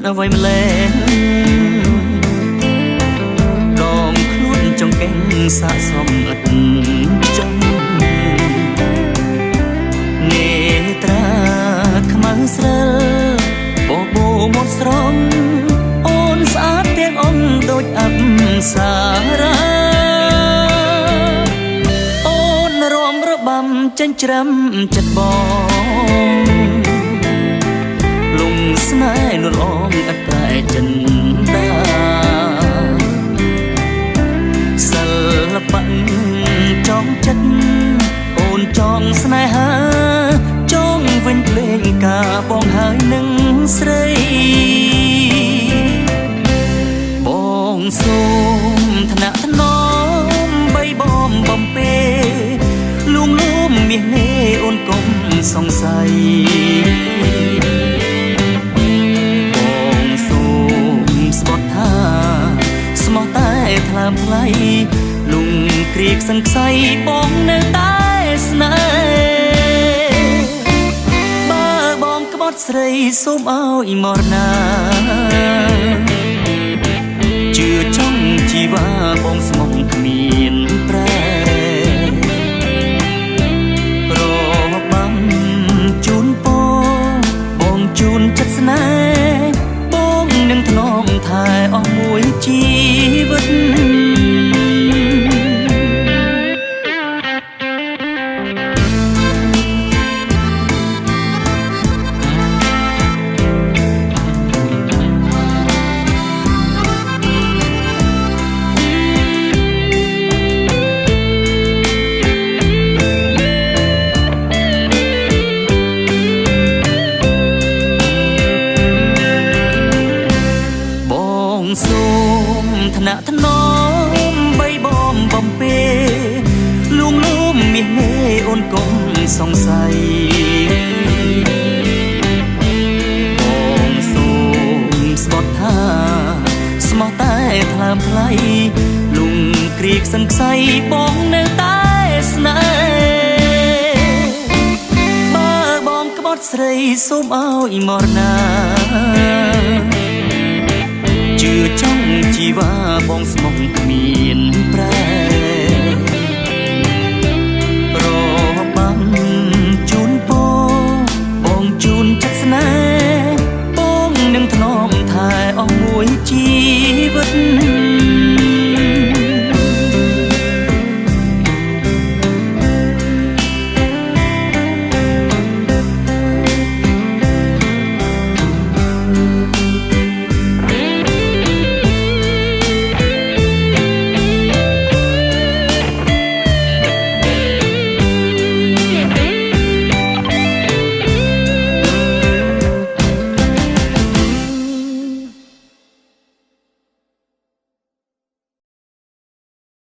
អ្វីម្លេះដងខ្លួនចង់កេងសាកសមឥតចំនេត្រាខ្មៅស្រើបបោមកស្រងអូនស្អាតទាំងអងដូចអប្សរាអូនរំរបាំចិញ្ច្រាំចិត្តបងលំស្នេហ៍នោះអងអត្រែចិនដាសិល្បៈចង់ចិត្តអូនចង់ស្នេហាចង់វិញភ្លេងការបងហើយនឹងស្រីបងសូមថ្នាក់ថ្នមបីបំបំពេលួងលោមមាសនេអូនកុំសង្ស័យបងសូមស្បត់ថាស្មោះតែថ្លើមថ្លៃលុងគ្រីកសង្ស័យបងនៅតែស្នេហ៍បើបងក្បត់ស្រីសូមឲ្យមរណាជឿចង់ជីវ៉ាបងស្មោះគ្មានប្រែរបាំជូនពរបងជូនចិត្តស្នេហ៍បងនឹងថ្នមថែអស់មួយជីវិតសូមថ្នាក់ថ្នមបីបំបំពេលួងលោមមាសនេអូនកុំសង្ស័យបងសូមស្បត់ថាស្មោះតែថ្លើមថ្លៃលុងគ្រីកសង្ស័យបងនៅតែស្នេហ៍បើបងក្បត់ស្រីសូមឲ្យមរណាជឿចង់ជីវ៉ាបងស្មោះគ្មាន